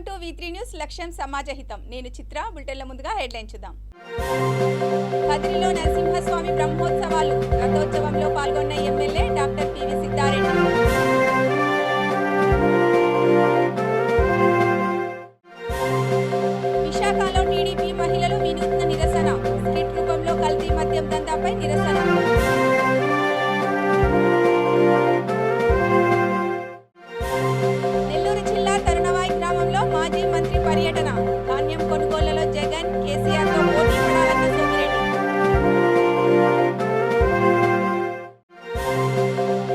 Welcome to V3 news లక్ష్యం సమాజహితం. నేను చిత్ర. బులెటిన్ల ముందుగా హెడ్లైన్ చూద్దాం. కదిరిలో నరసింహస్వామి బ్రహ్మోత్సవాలు రథోత్సవంలో పాల్గొన్న ఎమ్మెల్యే డాక్టర్ పివి సిద్ధారెడ్డి. విశాఖలో టీడీపీ మహిళలు వినూత్న నిరసన, స్కిట్ రూపంలో కల్తీ మద్యం దందాపై నిరసన. మాజీ మంత్రి పర్యటన, ధాన్యం కొనుగోళ్లలో జగన్ కేసీఆర్తో పోటీ పడాలన్న సోమిరెడ్డి.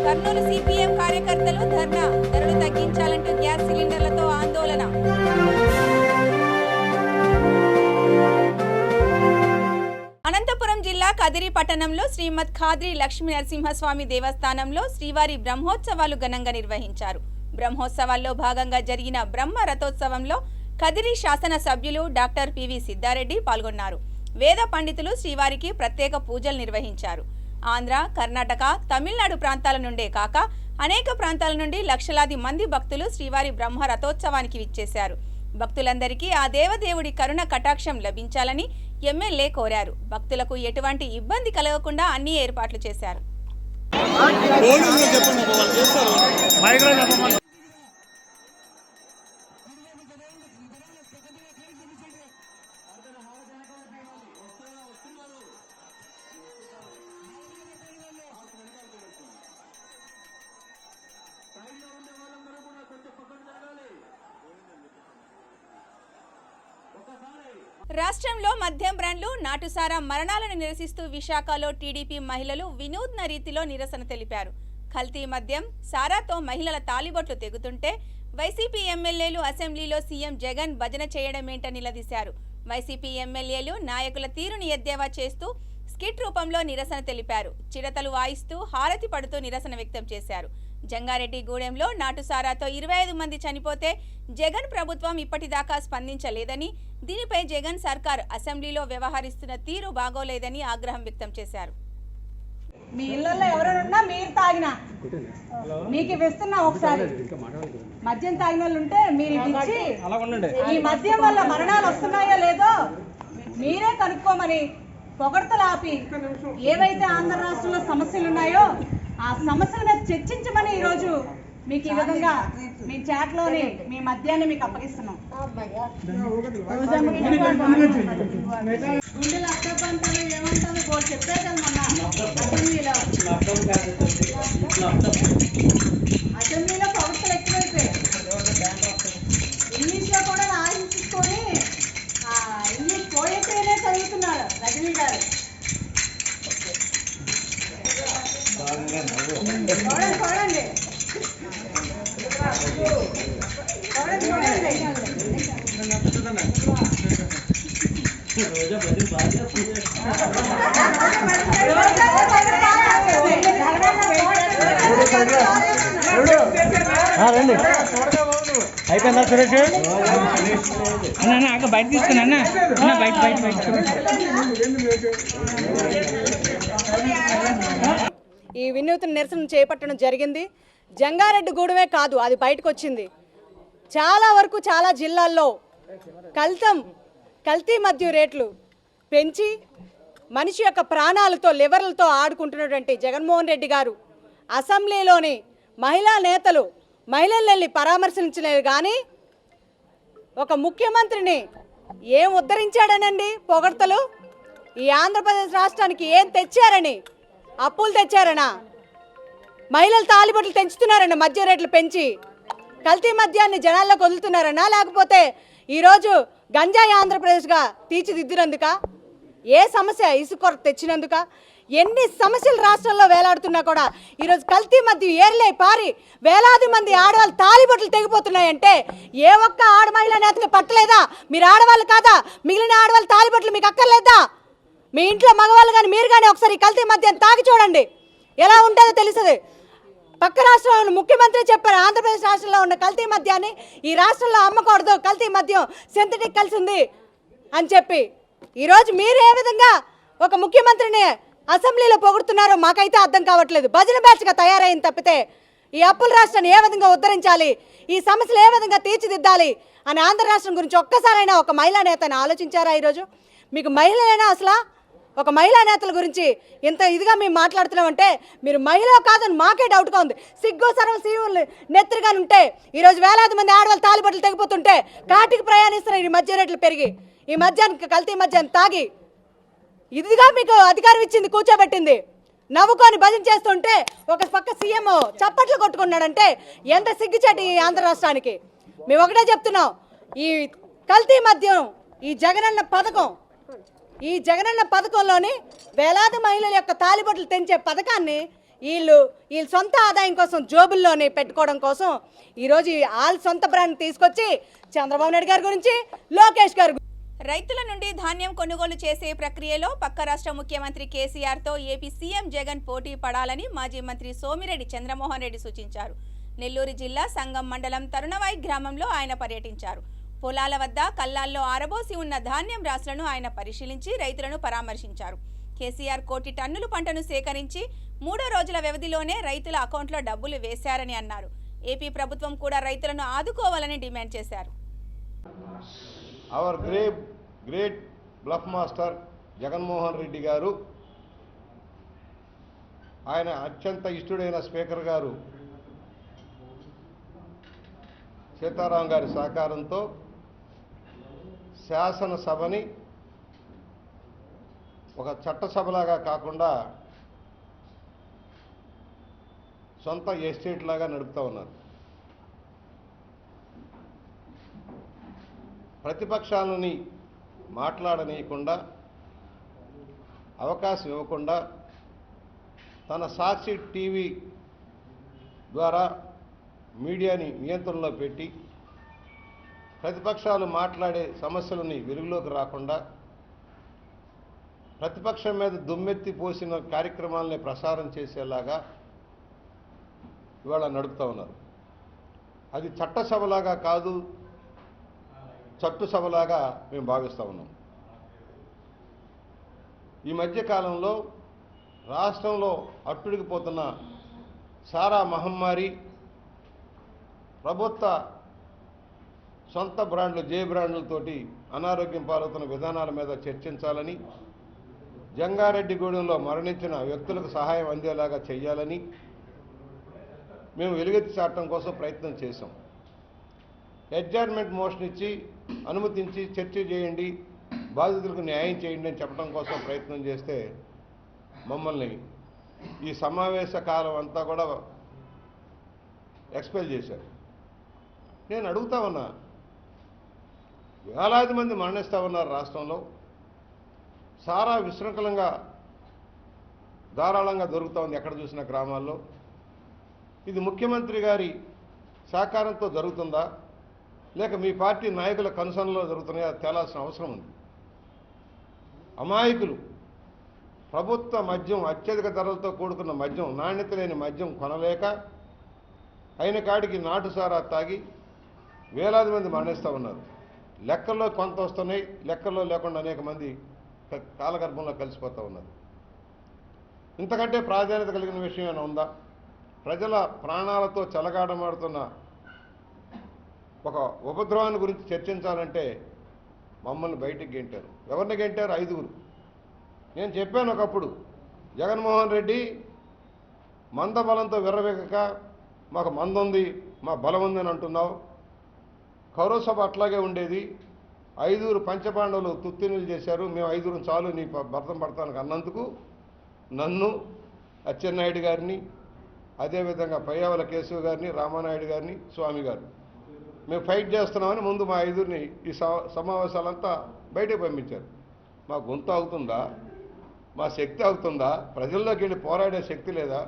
కర్నూలు సిపిఎం కార్యకర్తలు ధర్నా, ధరలు తగ్గించాలంటూ గ్యాస్ సిలిండర్లతో ఆందోళన. అనంతపురం జిల్లా కదిరి పట్టణంలో శ్రీమద్ ఖాద్రి లక్ష్మీ నరసింహస్వామి దేవస్థానంలో శ్రీవారి బ్రహ్మోత్సవాలు ఘనంగా నిర్వహించారు. బ్రహ్మోత్సవాల్లో భాగంగా జరిగిన బ్రహ్మ రథోత్సవంలో కదిరి శాసన సభ్యులు డాక్టర్ పివి సిద్ధారెడ్డి పాల్గొన్నారు. వేద పండితులు శ్రీవారికి ప్రత్యేక పూజలు నిర్వహించారు. ఆంధ్ర, కర్ణాటక, తమిళనాడు ప్రాంతాల నుండే కాక అనేక ప్రాంతాల నుండి లక్షలాది మంది భక్తులు శ్రీవారి బ్రహ్మ రథోత్సవానికి విచ్చేశారు. భక్తులందరికీ ఆ దేవదేవుడి కరుణ కటాక్షం లభించాలని ఎమ్మెల్యే కోరారు. భక్తులకు ఎటువంటి ఇబ్బంది కలగకుండా అన్ని ఏర్పాట్లు చేశారు. రాష్ట్రంలో మద్యం బ్రాండ్లు, నాటుసారా మరణాలను నిరసిస్తూ విశాఖలో టీడీపీ మహిళలు వినూత్న రీతిలో నిరసన తెలిపారు. కల్తీ మద్యం, సారాతో మహిళల తాలిబొట్లు తెగుతుంటే వైసీపీ ఎమ్మెల్యేలు అసెంబ్లీలో సీఎం జగన్ భజన చేయడమేంటని నిలదీశారు. వైసీపీ ఎమ్మెల్యేలు నాయకుల తీరుని ఎద్దేవా చేస్తూ స్కిట్ రూపంలో నిరసన తెలిపారు. చిడతలు వాయిస్తూ హారతి పడుతూ నిరసన వ్యక్తం చేశారు. జంగారెడ్డి గూడెంలో నాటుసారాతో 25 మంది చనిపోతే జగన్ ప్రభుత్వం ఇప్పటిదాకా స్పందించలేదని, దీనిపై జగన్ సర్కార్ అసెంబ్లీలో వ్యవహరిస్తున్న తీరు బాగోలేదని ఆగ్రహం వ్యక్తం చేశారు. మీ ఇళ్లలో ఎవరైనా మీరు తాగినా మీకు ఇస్తున్నా, ఒకసారి మద్యం తాగిన వాళ్ళు ఉంటే మీరు ఇచ్చి ఈ మద్యం వల్ల మరణాలు వస్తున్నాయో లేదో మీరే కనుక్కోమని పొగడ్తలు ఆపి ఏవైతే ఆంధ్ర రాష్ట్రంలో సమస్యలు ఉన్నాయో ఆ సమస్యల మీద చర్చించమని ఈరోజు మీకు ఈ విధంగా మీ చాట్లోని మీ మద్యాన్ని మీకు అప్పగిస్తున్నాం. గుండెలు అక్కడంటారు ఏమంటారు చెప్పే కదా అసెంబ్లీలో పొగడ్తలు ఎక్కువైపోయాయి. ఇంగ్లీష్లో కూడా రాయించుకొని ఇంగ్లీష్ పోయేటేనే చదువుతున్నారు రజనీ గారు. చూడండి అయిపోయిందా సురేష్ అన్న బయట తీసుకున్నా అన్న బయట ఈ వినూత్న నిరసన చేపట్టడం జరిగింది. జంగారెడ్డి గూడమే కాదు, అది బయటకు వచ్చింది. చాలా వరకు చాలా జిల్లాల్లో కల్తీ మద్యం రేట్లు పెంచి మనిషి యొక్క ప్రాణాలతో లివర్లతో ఆడుకుంటున్నటువంటి జగన్మోహన్ రెడ్డి గారు అసెంబ్లీలోని మహిళా నేతలు మహిళల్ని పరామర్శించలేదు. కానీ ఒక ముఖ్యమంత్రిని ఏం ఉద్ధరించాడనండి పొగడ్తలు? ఈ ఆంధ్రప్రదేశ్ రాష్ట్రానికి ఏం తెచ్చారని? అప్పులు తెచ్చారనా? మహిళల తాలిబొట్లు తెంచుతున్నారన్న మద్యం రేట్లు పెంచి కల్తీ మద్యాన్ని జనాల్లోకి వదులుతున్నారనా? లేకపోతే ఈరోజు గంజాయి ఆంధ్రప్రదేశ్గా తీర్చిదిద్దినందుక? ఏ సమస్య ఇసుక కొరత తెచ్చినందుక? ఎన్ని సమస్యలు రాష్ట్రంలో వేలాడుతున్నా కూడా ఈరోజు కల్తీ మద్యం ఏర్లై పారి వేలాది మంది ఆడవాళ్ళు తాలిబొట్లు తెగిపోతున్నాయంటే ఏ ఒక్క ఆడ మహిళ నేతకి పట్టలేదా? మీరు ఆడవాళ్ళు కాదా? మిగిలిన ఆడవాళ్ళు తాలిబొట్లు మీకు అక్కర్లేదా? మీ ఇంట్లో మగవాళ్ళు కానీ మీరు కానీ ఒకసారి కల్తీ మద్యం తాగి చూడండి, ఎలా ఉంటుందో తెలుస్తుంది. పక్క రాష్ట్రంలో ముఖ్యమంత్రి చెప్పారు, ఆంధ్రప్రదేశ్ రాష్ట్రంలో ఉన్న కల్తీ మద్యాన్ని ఈ రాష్ట్రంలో అమ్మకూడదు, కల్తీ మద్యం సింథటిక్ కలిసి ఉంది అని చెప్పి. ఈరోజు మీరు ఏ విధంగా ఒక ముఖ్యమంత్రిని అసెంబ్లీలో పొగుడుతున్నారో మాకైతే అర్థం కావట్లేదు. భజన బ్యాచ్గా తయారైంది తప్పితే ఈ అప్పుల రాష్ట్రాన్ని ఏ విధంగా ఉద్ధరించాలి, ఈ సమస్యలు ఏ విధంగా తీర్చిదిద్దాలి అని ఆంధ్ర రాష్ట్రం గురించి ఒక్కసారైనా ఒక మహిళా నేతని ఆలోచించారా? ఈరోజు మీకు మహిళలైనా అసలు ఒక మహిళా నేతల గురించి ఇంత ఇదిగా మేము మాట్లాడుతున్నామంటే మీరు మహిళ కాదని మాకే డౌట్గా ఉంది. సిగ్గు సర్వం సీవులు నెత్తిరిగా ఉంటే ఈరోజు వేలాది మంది ఆడవాళ్ళు తాలిబట్టలు తెగిపోతుంటే కాటికి ప్రయాణిస్తున్నారు. ఈ మద్య రేట్లు పెరిగి, ఈ మద్యానికి కల్తీ మద్యాన్ని తాగి, ఇదిగా మీకు అధికారం ఇచ్చింది, కూర్చోబెట్టింది, నవ్వుకొని భజన చేస్తుంటే ఒక పక్క సీఎం చప్పట్లు కొట్టుకున్నాడంటే ఎంత సిగ్గుచేటి ఈ ఆంధ్ర రాష్ట్రానికి. మేము ఒకటే చెప్తున్నాం, ఈ కల్తీ మద్యం, ఈ జగనన్న పథకంలోని వేలాది మహిళల యొక్క తాలిబొట్లు తెంచే పథకాన్ని వీళ్ళు సొంత ఆదాయం కోసం జోబుల్లోనే పెట్టుకోవడం కోసం ఈరోజు వాళ్ళ సొంత బ్రాండ్ తీసుకొచ్చి చంద్రబాబు నాయుడు గారి గురించి, లోకేష్ గారు రైతుల నుండి ధాన్యం కొనుగోలు చేసే ప్రక్రియలో పక్క రాష్ట్ర ముఖ్యమంత్రి కేసీఆర్తో ఏపీ సీఎం జగన్ పోటీ పడాలని మాజీ మంత్రి సోమిరెడ్డి చంద్రమోహన్ రెడ్డి సూచించారు. నెల్లూరు జిల్లా సంగం మండలం తరుణవాయి గ్రామంలో ఆయన పర్యటించారు. పొలాల వద్ద కల్లాల్లో ఆరబోసి ఉన్న ధాన్యం రాశులను ఆయన పరిశీలించి రైతులను పరామర్శించారు. కేసీఆర్ 1 కోటి టన్నుల పంటను సేకరించి 3 రోజుల వ్యవధిలోనే రైతుల అకౌంట్లో డబ్బులు వేశారని అన్నారు. ఏపీ ప్రభుత్వం కూడా రైతులను ఆదుకోవాలని డిమాండ్ చేశారు. Hour great bluff master Jaganmohan Reddy గారు, ఆయన అత్యంత ఇష్టడైన స్పీకర్ గారు సీతారాం గారి సహకారంతో శాసనసభని ఒక చట్టసభలాగా కాకుండా సొంత ఎస్టేట్ లాగా నడుపుతూ ఉన్నారు. ప్రతిపక్షాలని మాట్లాడనీయకుండా, అవకాశం ఇవ్వకుండా తన సాక్షి టీవీ ద్వారా మీడియాని నియంత్రణలో పెట్టి ప్రతిపక్షాలు మాట్లాడే సమస్యలని వెలుగులోకి రాకుండా ప్రతిపక్షం మీద దుమ్మెత్తి పోసిన కార్యక్రమాలని ప్రసారం చేసేలాగా ఇవాళ నడుపుతూ ఉన్నారు. అది చట్టసభలాగా కాదు, చట్టుసభలాగా మేము భావిస్తూ ఉన్నాం. ఈ మధ్యకాలంలో రాష్ట్రంలో అట్టుడికిపోతున్న సారా మహమ్మారి, ప్రభుత్వ సొంత బ్రాండ్లు జే బ్రాండ్లతోటి అనారోగ్యం పాలవుతున్న విధానాల మీద చర్చించాలని, జంగారెడ్డిగూడెంలో మరణించిన వ్యక్తులకు సహాయం అందేలాగా చేయాలని మేము వెలుగెత్తి చాటడం కోసం ప్రయత్నం చేశాం. అడ్జర్న్మెంట్ మోషన్ ఇచ్చి అనుమతించి చర్చ చేయండి, బాధితులకు న్యాయం చేయండి అని చెప్పడం కోసం ప్రయత్నం చేస్తే మమ్మల్ని ఈ సమావేశ కాలం అంతా కూడా ఎక్స్పెల్ చేశారు. నేను అడుగుతా ఉన్నా, వేలాది మంది మరణిస్తూ ఉన్నారు రాష్ట్రంలో, సారా విశృంఖలంగా ధారాళంగా దొరుకుతూ ఉంది ఎక్కడ చూసిన గ్రామాల్లో. ఇది ముఖ్యమంత్రి గారి సహకారంతో జరుగుతుందా లేక మీ పార్టీ నాయకుల కన్సర్న్లో జరుగుతున్నాయా తేలాల్సిన అవసరం ఉంది. అమాయకులు ప్రభుత్వ మద్యం, అత్యధిక ధరలతో కూడుకున్న మద్యం, నాణ్యత లేని మద్యం కొనలేక అయిన కాడికి నాటు సారా తాగి వేలాది మంది మరణిస్తూ ఉన్నారు. లెక్కల్లో కొంత వస్తున్నాయి, లెక్కల్లో లేకుండా అనేక మంది కాలగర్భంలో కలిసిపోతూ ఉన్నారు. ఇంతకంటే ప్రాధాన్యత కలిగిన విషయం ఏమైనా ఉందా? ప్రజల ప్రాణాలతో చెలగాటమాడుతున్న ఒక ఉపద్రవాన్ని గురించి చర్చించాలంటే మమ్మల్ని బయటికి గెంటారు. ఎవరిని గెంటారు? 5గురు. నేను చెప్పాను ఒకప్పుడు, జగన్మోహన్ రెడ్డి మందబలంతో విర్రవేగక మాకు మందుంది, మా బలం ఉందని అంటున్నావు. కౌరవ సభ అట్లాగే ఉండేది. 5గురు పంచపాండవులు తుత్తినీళ్ళు చేశారు, మేము 5గురు చాలు నీ భర్తం పడతానికి అన్నందుకు నన్ను, అచ్చెన్నాయుడు గారిని, అదేవిధంగా పయ్యావల కేశవ్ గారిని, రామానాయుడు గారిని, స్వామి గారు మేము ఫైట్ చేస్తున్నామని ముందు మా 5గురిని ఈ సమావేశాలంతా బయటకు పంపించారు. మా గొంతు ఆగుతుందా? మా శక్తి ఆగుతుందా? ప్రజల్లోకి వెళ్ళి పోరాడే శక్తి లేదా?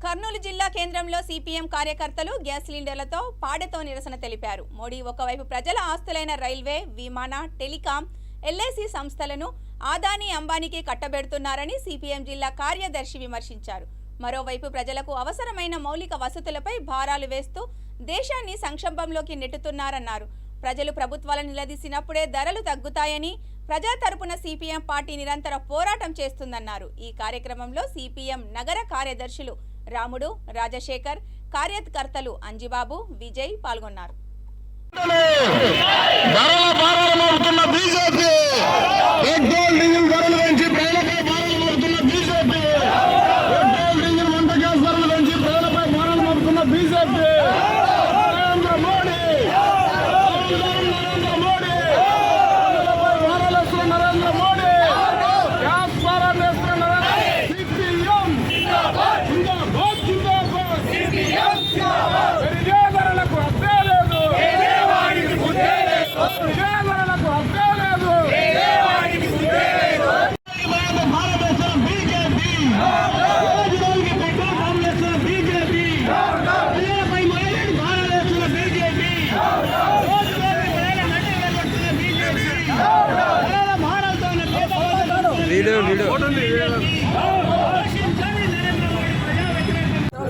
కర్నూలు జిల్లా కేంద్రంలో సిపిఎం కార్యకర్తలు గ్యాస్ సిలిండర్లతో పాడెతో నిరసన తెలిపారు. మోడీ ఒకవైపు ప్రజల ఆస్తులైన రైల్వే, విమాన, టెలికాం, ఎల్ఐసి సంస్థలను ఆదానీ, అంబానీకి కట్టబెడుతున్నారని సిపిఎం జిల్లా కార్యదర్శి విమర్శించారు. మరోవైపు ప్రజలకు అవసరమైన మౌలిక వసతులపై భారాలు వేస్తూ దేశాన్ని సంక్షోభంలోకి నెట్టుతున్నారన్నారు. ప్రజలు ప్రభుత్వాలను నిలదీసినప్పుడే ధరలు తగ్గుతాయని, ప్రజా తరపున సిపిఎం పార్టీ నిరంతర పోరాటం చేస్తుందన్నారు. ఈ కార్యక్రమంలో సిపిఎం నగర కార్యదర్శులు రాముడు, రాజశేఖర్, కార్యకర్తలు అంజిబాబు, విజయ్ పాల్గొన్నారు.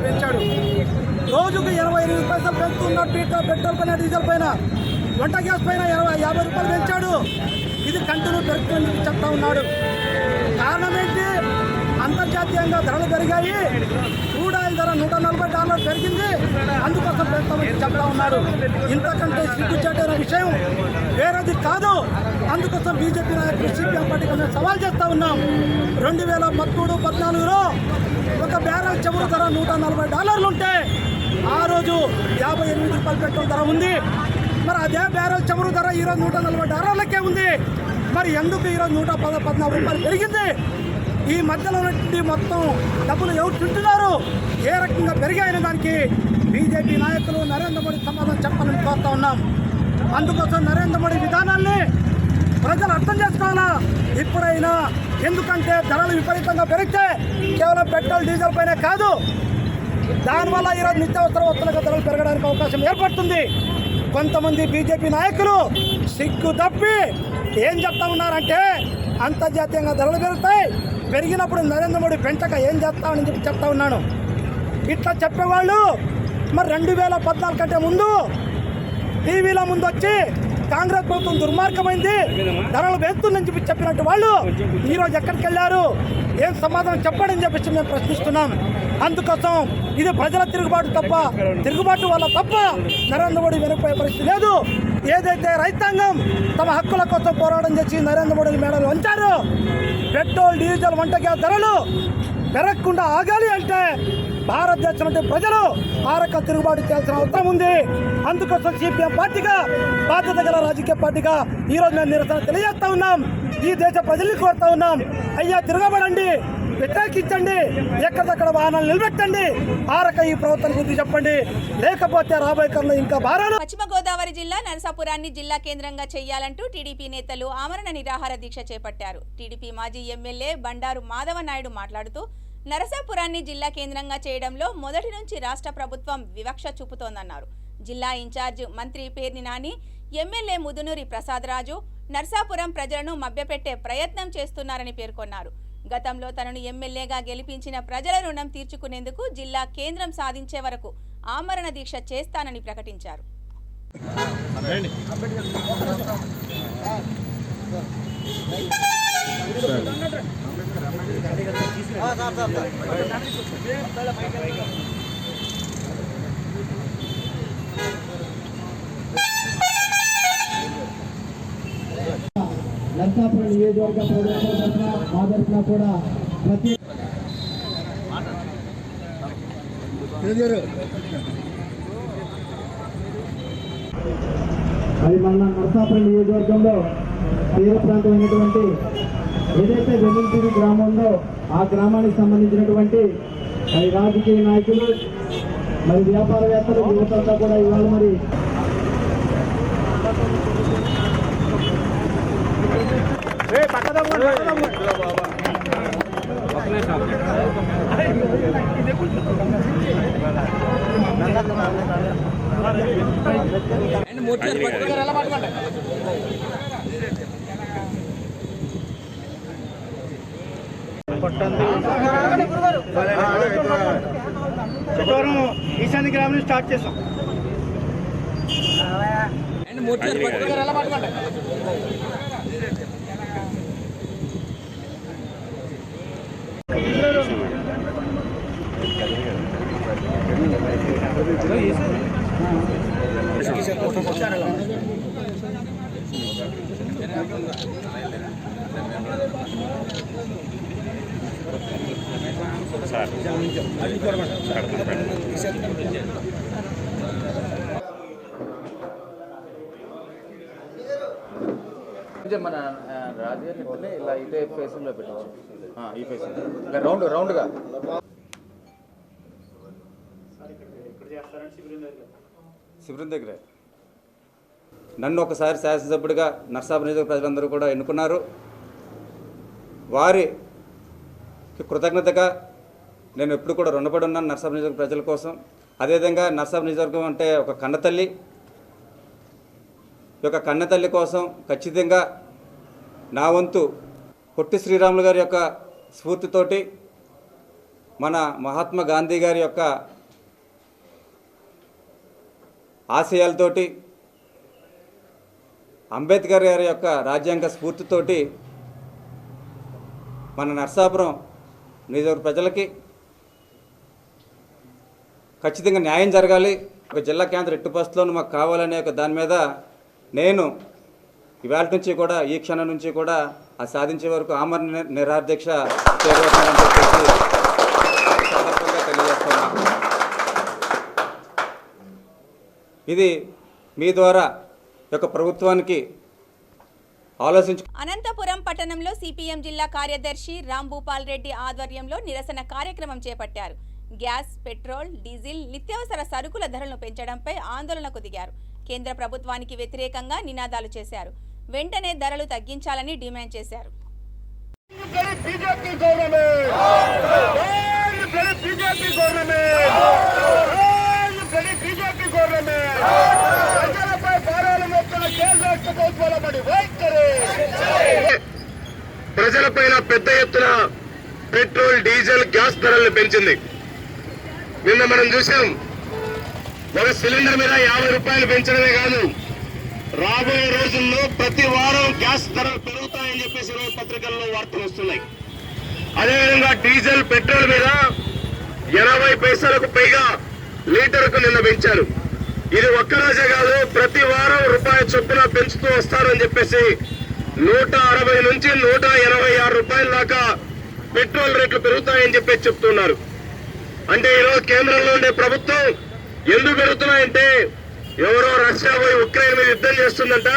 పెంచాడు. రోజుకు 28 పైసలు పెంచుతున్న పెట్రోల్ పైన, డీజిల్ పైన, వంట గ్యాస్ పైన 50 రూపాయలు పెంచాడు. ఇది కంటిన్యూ పెరుగుతుందని చెప్తా ఉన్నాడు. కారణం ఏంటి? అంతర్జాతీయంగా ధరలు పెరిగాయి. క్రూడ్ ఆయిల్ ధర $140 పెరిగింది. అందుకోసం పెంచామని చెప్తా ఉన్నాడు. ఇంతకంటే సిగ్గుచేటైన విషయం వేరేది కాదు. అందుకోసం బీజేపీ నాయకులు సిపిఎం పార్టీకి మేము సవాల్ చేస్తూ ఉన్నాం. 2013-14లో ఒక బ్యారెల్ చమురు ధర $140 ఉంటే ఆ రోజు 58 రూపాయలు పెట్రోల్ ధర ఉంది. మరి అదే బ్యారెల్ చమురు ధర ఈరోజు $140 ఉంది. మరి ఎందుకు ఈరోజు $114 రూపాయలు పెరిగింది? ఈ మధ్యలో నుండి మొత్తం డబ్బులు ఎవరు తింటున్నారు, ఏ రకంగా పెరిగాయనే దానికి బీజేపీ నాయకులు నరేంద్ర మోడీ సమాధానం చెప్పాలని కోరుతా ఉన్నాం. అందుకోసం నరేంద్ర మోడీ విధానాల్ని ప్రజలు అర్థం చేసుకోవాలా ఇప్పుడైనా. ఎందుకంటే ధరలు విపరీతంగా పెరిగితే కేవలం పెట్రోల్, డీజిల్ పైనే కాదు, దానివల్ల ఈరోజు నిత్యావసర వస్తువుల ధరలు పెరగడానికి అవకాశం ఏర్పడుతుంది. కొంతమంది బీజేపీ నాయకులు సిగ్గు తప్పి ఏం చెప్తా ఉన్నారంటే అంతర్జాతీయంగా ధరలు పెరుగుతాయి, పెరిగినప్పుడు నరేంద్ర మోడీ పెంచక ఏం చేస్తామని చెప్పి చెప్తా ఉన్నాను. ఇట్లా చెప్పేవాళ్ళు మరి 2014 కంటే ముందు టీవీల ముందు వచ్చి కాంగ్రెస్ ప్రభుత్వం దుర్మార్గమైంది, ధరలు పెంచుతుందని చెప్పి చెప్పినట్టు వాళ్ళు ఈరోజు ఎక్కడికి వెళ్ళారు? ఏం సమాధానం చెప్పడని చెప్పేసి మేము ప్రశ్నిస్తున్నాం. అందుకోసం ఇది ప్రజల తిరుగుబాటు తప్ప, తిరుగుబాటు వల్ల తప్ప నరేంద్ర మోడీ వెనకపోయే పరిస్థితి లేదు. ఏదైతే రైతాంగం తమ హక్కుల కోసం పోరాటం చేసి నరేంద్ర మోడీ మేడలు వంచారు, పెట్రోల్, డీజిల్, వంట గ్యాస్ ధరలు పెరగకుండా ఆగాలి అంటే భారతదేశం అంటే ప్రజలు ఆ రక తిరుగుబాటు చేయాల్సిన అవసరం ఉంది. అందుకోసం సిపిఎం పార్టీగా, బాధ్యత గల రాజకీయ పార్టీగా ఈరోజు మేము నిరసన తెలియజేస్తా ఉన్నాం. ఈ దేశ ప్రజల్ని కోరుతా ఉన్నాం, అయ్యా తిరగబడండి, వ్యతిరేకించండి, ఎక్కడెక్కడ వాహనాలు నిలబెట్టండి, ఆ రక ఈ ప్రభుత్వానికి బుద్ధి చెప్పండి, లేకపోతే రాబోయే కాలంలో ఇంకా భారాలు. పశ్చిమ గోదావరి జిల్లా నరసాపురాన్ని జిల్లా కేంద్రంగా చేయాలంటూ టీడీపీ నేతలు ఆమరణ నిరాహార దీక్ష చేపట్టారు. టీడీపీ మాజీ ఎమ్మెల్యే బండారు మాధవ నాయుడు మాట్లాడుతూ నరసాపురాన్ని జిల్లా కేంద్రంగా చేయడంలో మొదటి నుంచి రాష్ట్ర ప్రభుత్వం వివక్ష చూపుతోందన్నారు. జిల్లా ఇన్ఛార్జ్ మంత్రి పేర్ని నాని, ఎమ్మెల్యే ముదునూరి ప్రసాదరాజు నరసాపురం ప్రజలను మభ్యపెట్టే ప్రయత్నం చేస్తున్నారని పేర్కొన్నారు. గతంలో తనను ఎమ్మెల్యేగా గెలిపించిన ప్రజల రుణం తీర్చుకునేందుకు జిల్లా కేంద్రం సాధించే వరకు ఆమరణ దీక్ష చేస్తానని ప్రకటించారు. నరసాపురం నియోజకవర్గ ప్రజల తరఫున మా తరఫున కూడా ప్రతి అది మన నరసాపురం నియోజకవర్గంలో తీర ప్రాంతమైనటువంటి ఏదైతే వెల్లుల్లి గ్రామం ఉందో ఆ గ్రామానికి సంబంధించినటువంటి మరి రాజకీయ నాయకులు, మరి వ్యాపారవేత్తలు, యువతంతా కూడా ఇవాళ మరి ఈశాన్య గ్రామం స్టార్ట్ చేసాం. మన రాజకీయాన్ని ఇలా ఇదే ఫేసింగ్లో పెట్టచ్చు, ఈ ఫేసింగ్ ఇలా రౌండ్గా శిబిరం దగ్గరే. నన్ను ఒకసారి శాసనసభ్యుడిగా నర్సాపురం నియోజక ప్రజలందరూ కూడా ఎన్నుకున్నారు. వారికి కృతజ్ఞతగా నేను ఎప్పుడు కూడా రుణపడి ఉన్నాను నర్సాపురం నియోజక ప్రజల కోసం. అదేవిధంగా నర్సాపురం నియోజకవర్గం అంటే ఒక కన్నతల్లి. ఈ యొక్క కన్నతల్లి కోసం ఖచ్చితంగా నా వంతు పొట్టి శ్రీరాములు గారి యొక్క స్ఫూర్తితోటి, మన మహాత్మా గాంధీ గారి యొక్క ఆశయాలతోటి, అంబేద్కర్ గారి యొక్క రాజ్యాంగ స్ఫూర్తితోటి మన నర్సాపురం నియోజకవర్గ ప్రజలకి ఖచ్చితంగా న్యాయం జరగాలి. ఒక జిల్లా కేంద్ర ఎట్టు బస్సులోనూ మాకు కావాలనే ఒక దాని మీద నేను ఇవాళ నుంచి కూడా, ఈ క్షణం నుంచి కూడా అది సాధించే వరకు ఆమరణ నిరాధ్యక్ష చేరవచ్చానని చెప్పేసి సందర్భంగా తెలియజేస్తున్నాను. ఇది మీ ద్వారా యొక్క ప్రభుత్వానికి ఆలోచించు. అనంతపురం పట్టణంలో సిపిఎం జిల్లా కార్యదర్శి రాంభూపాల్ రెడ్డి ఆధ్వర్యంలో నిరసన కార్యక్రమం చేపట్టారు. గ్యాస్, పెట్రోల్, డీజిల్, నిత్యావసర సరుకుల ధరలను పెంచడంపై ఆందోళనకు దిగారు. కేంద్ర ప్రభుత్వానికి వ్యతిరేకంగా నినాదాలు చేశారు. వెంటనే ధరలు తగ్గించాలని డిమాండ్ చేశారు. ప్రజలపైన పెద్ద ఎత్తున పెట్రోల్, డీజిల్, గ్యాస్ ధరలను పెంచింది. నిన్న మనం చూసాం, ఒక సిలిండర్ మీద 50 రూపాయలు పెంచడమే కాదు, రాబోయే రోజుల్లో ప్రతి వారం గ్యాస్ ధరలు పెరుగుతాయని చెప్పేసి పత్రికల్లో వార్తలు వస్తున్నాయి. అదేవిధంగా డీజిల్, పెట్రోల్ మీద 80 పైసలకు పైగా లీటర్కు నిన్న పెంచారు. ఇది ఒక్కరోజే కాదు, ప్రతి వారం రూపాయి చొప్పున పెంచుతూ వస్తారని చెప్పేసి 160 నుంచి 186 రూపాయల దాకా పెట్రోల్ రేట్లు పెరుగుతాయని చెప్పేసి చెప్తున్నారు. అంటే ఈరోజు కేంద్రంలో ఉండే ప్రభుత్వం ఎందుకు పెరుగుతున్నాయంటే, ఎవరో రష్యా పోయి ఉక్రెయిన్ మీద యుద్ధం చేస్తుందంట,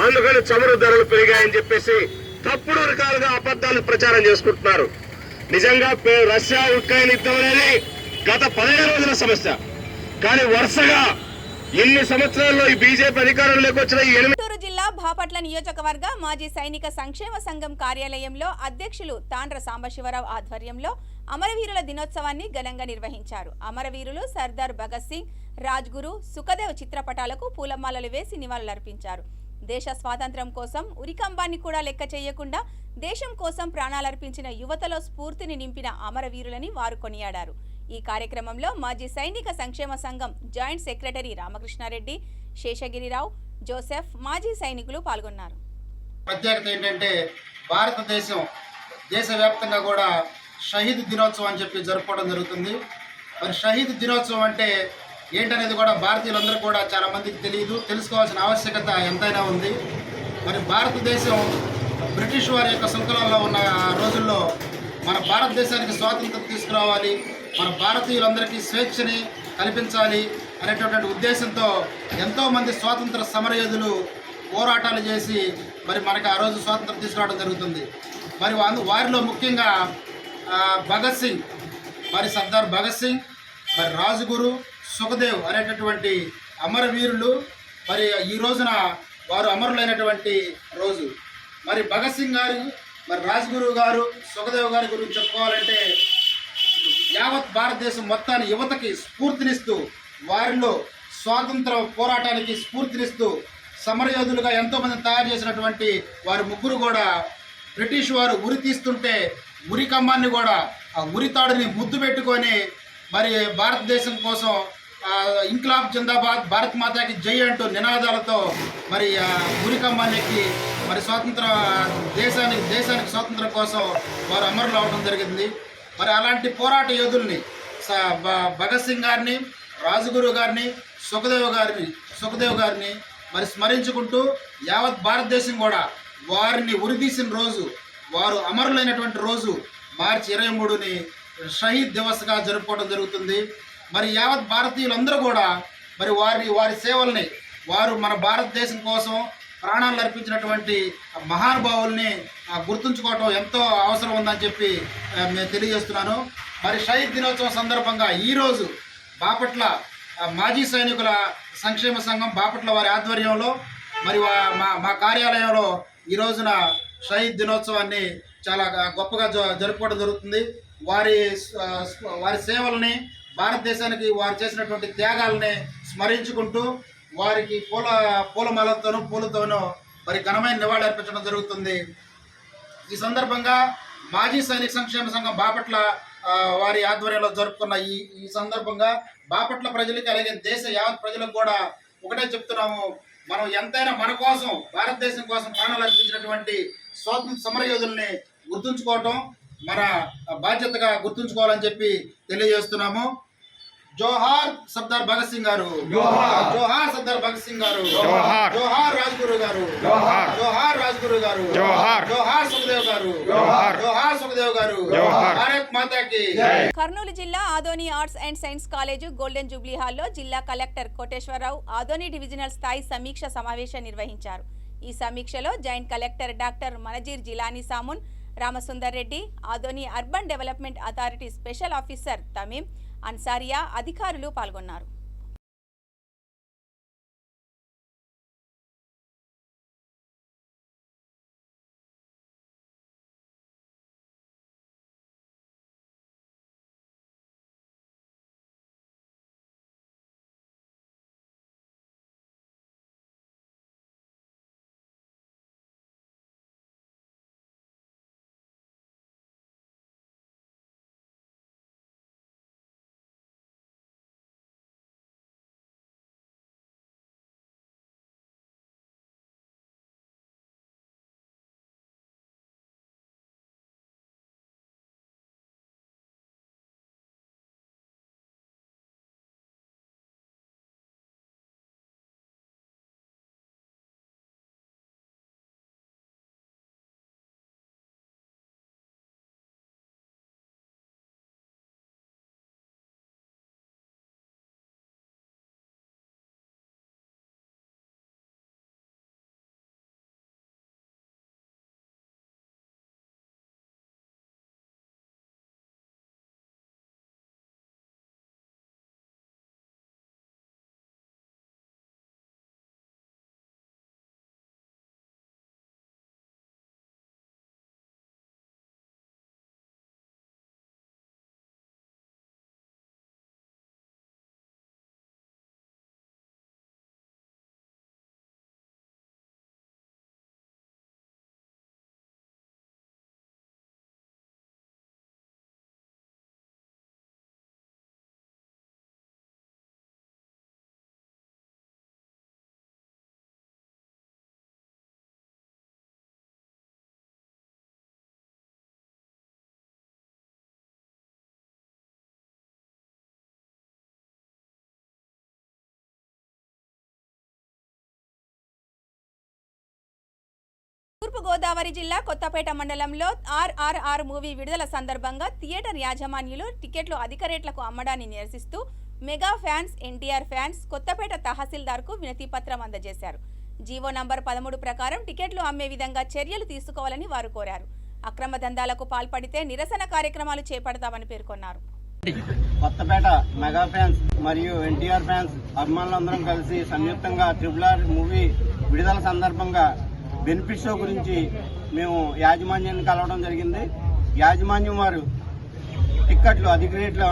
అందుకని చమురు ధరలు పెరిగాయని చెప్పేసి తప్పుడు రకాలుగా అబద్ధాలు ప్రచారం చేసుకుంటున్నారు. నిజంగా రష్యా ఉక్రెయిన్ యుద్ధం అనేది గత 15 రోజుల సమస్య. కానీ వరుసగా ఇన్ని సంవత్సరాల్లో ఈ బీజేపీ అధికారంలోకి వచ్చిన ఈ గుంటూరు జిల్లా బాపట్ల నియోజకవర్గ మాజీ సైనిక సంక్షేమ సంఘం కార్యాలయంలో అధ్యక్షులు తాండ్ర సాంబశివరావు ఆధ్వర్యంలో అమరవీరుల దినోత్సవాన్ని ఘనంగా నిర్వహించారు. అమరవీరులు సర్దార్ భగత్ సింగ్, రాజ్గురు, సుఖదేవ్ చిత్రపటాలకు పూలమాలలు వేసి నివాళులర్పించారు. దేశ స్వాతంత్ర్యం కోసం ఉరికంబాన్ని కూడా లెక్క చేయకుండా దేశం కోసం ప్రాణాలర్పించిన యువతలో స్ఫూర్తిని నింపిన అమరవీరులని వారు కొనియాడారు. ఈ కార్యక్రమంలో మాజీ సైనిక సంక్షేమ సంఘం joint secretary Ramakrishna Reddy, Seshagiri Rao, Joseph, మాజీ సైనికులు పాల్గొన్నారు. ప్రత్యేకత ఏంటంటే, భారతదేశం దేశవ్యాప్తంగా కూడా షహీద్ దినోత్సవం అని చెప్పి జరుపుకోవడం జరుగుతుంది. మరి షహీద్ దినోత్సవం అంటే ఏంటనేది కూడా భారతీయులందరూ కూడా చాలా మందికి తెలియదు, తెలుసుకోవాల్సిన ఆవశ్యకత ఎంతైనా ఉంది. మరి భారతదేశం బ్రిటిష్ వారి యొక్క సంకలంలో ఉన్న రోజుల్లో మన భారతదేశానికి స్వాతంత్రం తీసుకురావాలి, మన భారతీయులందరికీ స్వేచ్ఛని కల్పించాలి అనేటటువంటి ఉద్దేశంతో ఎంతోమంది స్వాతంత్ర సమరయోధులు పోరాటాలు చేసి మరి మనకు ఆ రోజు స్వాతంత్రం తీసుకురావడం జరుగుతుంది. మరి వారిలో ముఖ్యంగా భగత్ సింగ్, మరి సర్దార్ భగత్ సింగ్, మరి రాజ్గురు, సుఖదేవ్ అనేటటువంటి అమరవీరులు మరి ఈ రోజున వారు అమరులైనటువంటి రోజు. మరి భగత్ సింగ్ గారు, మరి రాజ్గురు గారు, సుఖదేవ్ గారి గురించి చెప్పుకోవాలంటే యావత్ భారతదేశం మొత్తాన్ని యువతకి స్ఫూర్తినిస్తూ, వారిలో స్వాతంత్ర పోరాటానికి స్ఫూర్తినిస్తూ సమరయోధులుగా ఎంతోమందిని తయారు చేసినటువంటి వారి ముగ్గురు కూడా బ్రిటిష్ వారు ఉరి తీస్తుంటే ఉరి కమ్మాన్ని కూడా ఆ ఉరి తాడుని ముద్దు పెట్టుకొని మరి భారతదేశం కోసం ఇంక్లాబ్ జిందాబాద్, భారత్ మాతాకి జై అంటూ నినాదాలతో మరి ఉరి కమ్మానికి మరి దేశానికి స్వాతంత్రం కోసం వారు అమరులు అవడం జరిగింది. మరి అలాంటి పోరాట యోధుల్ని భగత్ సింగ్ గారిని, రాజ్గురు గారిని, సుఖదేవ్ గారిని మరి స్మరించుకుంటూ యావత్ భారతదేశం కూడా వారిని ఉరిదీసిన రోజు, వారు అమరులైనటువంటి రోజు మార్చి 23ని షహీద్ దివస్గా జరుపుకోవడం జరుగుతుంది. మరి యావత్ భారతీయులందరూ కూడా మరి వారి సేవల్ని, వారు మన భారతదేశం కోసం ప్రాణాలు అర్పించినటువంటి మహానుభావుల్ని గుర్తుంచుకోవటం ఎంతో అవసరం ఉందని చెప్పి నేను తెలియజేస్తున్నాను. మరి షహీద్ దినోత్సవం సందర్భంగా ఈరోజు బాపట్ల మాజీ సైనికుల సంక్షేమ సంఘం బాపట్ల వారి ఆధ్వర్యంలో మరి మా కార్యాలయంలో ఈ రోజున షహీద్ దినోత్సవాన్ని చాలా గొప్పగా జరుపుకోవడం జరుగుతుంది. వారి సేవల్ని, భారతదేశానికి వారు చేసినటువంటి త్యాగాలని స్మరించుకుంటూ వారికి పూలమాలతోనూ పూలతోనూ మరి ఘనమైన నివాళి అర్పించడం జరుగుతుంది. ఈ సందర్భంగా మాజీ సైనిక సంక్షేమ సంఘం బాపట్ల వారి ఆధ్వర్యంలో జరుపుకున్న ఈ సందర్భంగా బాపట్ల ప్రజలకి, అలాగే దేశ యావత్ ప్రజలకు కూడా ఒకటే చెప్తున్నాము, మనం ఎంతైనా మన కోసం, భారతదేశం కోసం ప్రాణాలు అర్పించినటువంటి స్వాతంత్ర సమరయోధుల్ని గుర్తుంచుకోవటం మన బాధ్యతగా గుర్తుంచుకోవాలని చెప్పి తెలియజేస్తున్నాము. జోహార్ సర్దార్ భగత్ సింగ్ గారు, జోహార్ సర్దార్ భగత్ సింగ్ గారు, జోహార్ రాజ్గురు గారు, జోహార్ రాజ్గురు గారు, జోహార్ సుఖదేవ్ గారు, జోహార్ సుఖదేవ్ గారు, భారత్ మాతాకి. కర్నూలు జిల్లా Adoni arts and science college golden Jubilee హాల్లో జిల్లా కలెక్టర్ కోటేశ్వరరావు ఆదోని డివిజనల్ స్థాయి సమీక్ష సమావేశం నిర్వహించారు. ఈ సమీక్షలో joint collector doctor Manazir Jilani Samoon, Ramasundar Reddy, Adoni urban development authority special officer Tamim అన్సారియా అధికారులు పాల్గొన్నారు. తూర్పు గోదావరి జిల్లా కొత్తపేట మండలంలో RRR మూవీ విడుదల సందర్భంగా థియేటర్ యాజమాన్యులు టికెట్లు అధిక రేట్లకు అమ్మడాన్ని నిరసిస్తూ mega fans, NTR fans Kothapeta తహసీల్దార్కు వినతి పత్రం అందజేశారు. జీవో నంబర్ 13 ప్రకారం టికెట్లు అమ్మే విధంగా చర్యలు తీసుకోవాలని వారు కోరారు. అక్రమ దందాలకు పాల్పడితే నిరసన కార్యక్రమాలు చేపడతామని పేర్కొన్నారు. కొత్తపేట మెగా ఫ్యాన్స్ మరియు ఎన్టీఆర్ ఫ్యాన్స్ అభిమానులందరం కలిసి సంయుక్తంగా RRR మూవీ విడుదల సందర్భంగా బెనిఫిట్ షో గురించి మేము యాజమాన్యాన్ని కలవడం జరిగింది. యాజమాన్యం వారు టిక్కెట్లు అధిక రేట్లు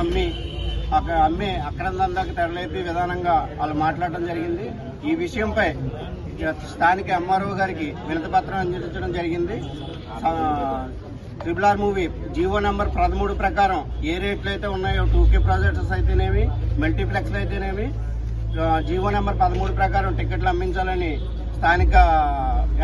అమ్మే అక్రమ దందాకు తెరలేపే విధానంగా వాళ్ళు మాట్లాడడం జరిగింది. ఈ విషయంపై స్థానిక MRO గారికి వినతి పత్రం అందించడం జరిగింది. RRR మూవీ జీవో నంబర్ 13 ప్రకారం ఏ రేట్లు అయితే ఉన్నాయో 2K ప్రాజెక్ట్స్ అయితేనేమి, మల్టీప్లెక్స్లు అయితేనేమి, జీవో నంబర్ 13 ప్రకారం టికెట్లు అమ్మించాలని స్థానిక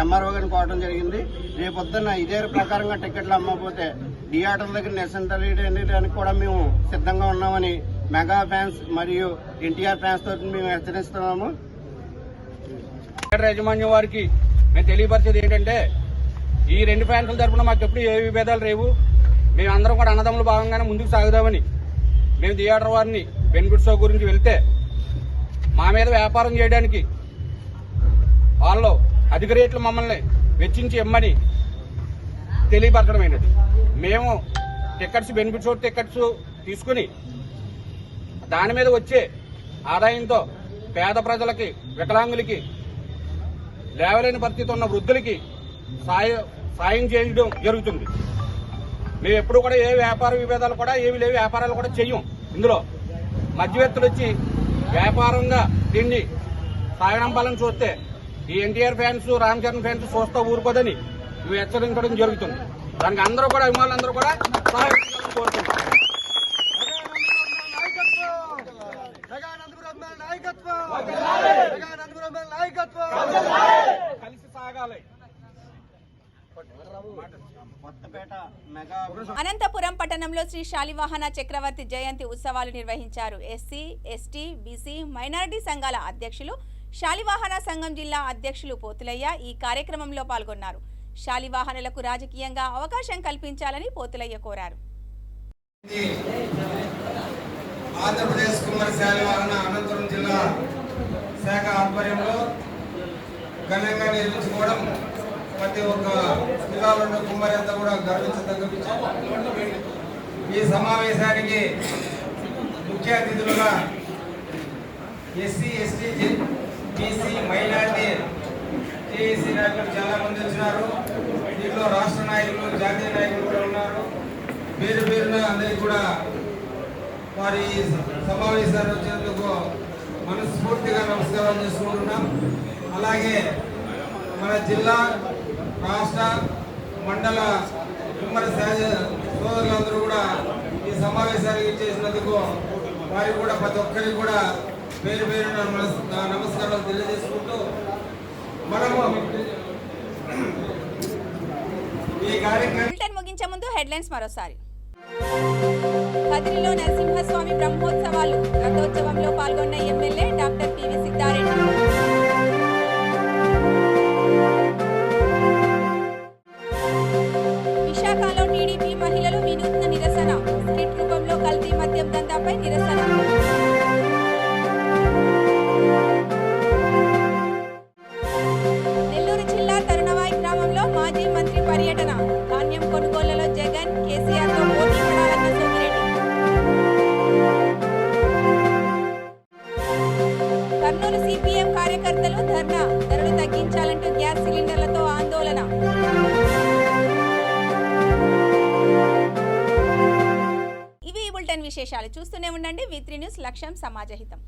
MRO గారిని కోరడం జరిగింది. రేపొద్దున్న ఇదే ప్రకారంగా టికెట్లు అమ్మకపోతే థియేటర్ల దగ్గర నిరసన తెలియడానికి కూడా మేము సిద్ధంగా ఉన్నామని మెగా ఫ్యాన్స్ మరియు ఎన్టీఆర్ ఫ్యాన్స్ తోటి మేము హెచ్చరిస్తున్నాము. యాజమాన్యం వారికి మేము తెలియపరిచేది ఏంటంటే ఈ రెండు ఫ్యాన్ల తరఫున మాకు ఎప్పుడు ఏ విభేదాలు రేవు. మేమందరం కూడా అన్నదమ్ములు భాగంగానే ముందుకు సాగుదామని మేము థియేటర్ వారిని బెనిఫిట్ షో గురించి వెళ్తే మా మీద వ్యాపారం చేయడానికి వాళ్ళు అధిక రేట్లు మమ్మల్ని వెచ్చించి ఇమ్మని తెలియపరచడమైనది. మేము టికెట్స్ బెనిఫిట్ షో టికెట్స్ తీసుకుని దాని మీద వచ్చే ఆదాయంతో పేద ప్రజలకి, వికలాంగులకి, లేవలేని పరిస్థితి ఉన్న వృద్ధులకి సాయం చేయడం జరుగుతుంది. మేము ఎప్పుడు కూడా ఏ వ్యాపార విభేదాలు కూడా ఏవి లేవు, వ్యాపారాలు కూడా చెయ్యం. ఇందులో మధ్యవర్తులు వచ్చి వ్యాపారంగా దీన్ని సాగనంపాలని చూస్తే ఈ ఎన్టీఆర్ ఫ్యాన్స్, రామ్ చరణ్ ఫ్యాన్స్ చూస్తా ఊరుకోదని మేము హెచ్చరించడం జరుగుతుంది. దానికి అందరూ కూడా అభిమానులందరూ కూడా సహాయం కోరుతున్నారు. కలిసి సాగాలి. అనంతపురం పట్టణంలో శ్రీ శాలివాహన చక్రవర్తి జయంతి ఉత్సవాలు నిర్వహించారు. ఎస్సీ, ఎస్టీ, బీసీ, మైనారిటీ సంఘాల అధ్యక్షులు, శాలివాహన సంఘం జిల్లా అధ్యక్షులు పోతులయ్య ఈ కార్యక్రమంలో పాల్గొన్నారు. శాలివాహనులకు రాజకీయంగా అవకాశం కల్పించాలని పోతులయ్య కోరారు. ఆంధ్రప్రదేశ్ కుమ్మరి శాలివాహన అనంతపురం జిల్లా శాఖ ఆధ్వర్యంలో ఘనంగా నిర్మించుకోవడం ప్రతి ఒక్క జిల్లాలో ఉన్న కుమ్మరి అంతా కూడా గర్వించదగ్గ విషయం. ఈ సమావేశానికి ముఖ్య అతిథులుగా SC, ST, BC, minority, JAC నాయకులు చాలా మంది వచ్చినారు. దీంట్లో రాష్ట్ర నాయకులు, జాతీయ నాయకులు కూడా ఉన్నారు. పేరు పేరున అందరికీ కూడా వారి సమావేశాలు వచ్చినందుకు మనస్ఫూర్తిగా నమస్కారం చేసుకుంటున్నాం. అలాగే మన జిల్లా, రాష్ట్ర, మండల కుమ్మరి సోదరులందరూ కూడా ఈ సమావేశానికి ఇచ్చేసినందుకు వారికి కూడా ప్రతి ఒక్కరికి కూడా పేరు పేరున నమస్కారాలు తెలియజేసుకుంటూ మనము ఈ కార్యక్రమం ముగించే ముందు హెడ్లైన్స్ మరోసారి. కదిరిలో నరసింహస్వామి బ్రహ్మోత్సవాలు, రథోత్సవంలో పాల్గొన్న ఎమ్మెల్యే డాక్టర్ పివి సిద్ధారెడ్డి. విశాఖలో టీడీపీ మహిళలు వినూత్న నిరసన, స్కిట్ రూపంలో కల్తీ మద్యం దందాపై నిరసన. నెల్లూరు జిల్లా తరుణవాయి గ్రామంలో మాజీ మంత్రి పర్యటన, ధాన్యం కొనుగోళ్లలో జగన్, కేసీఆర్తో పోటీ పడాలన్న సోమిరెడ్డి. కర్నూలు సిపిఎం కార్యకర్తలు ధర్నా, ధరలు తగ్గించాలంటూ గ్యాస్ సిలిండర్లతో ఆందోళన. ఇవి ఈ బులెటిన్ విశేషాలు. చూస్తూనే ఉండండి V3 న్యూస్, లక్ష్యం సమాజహితం.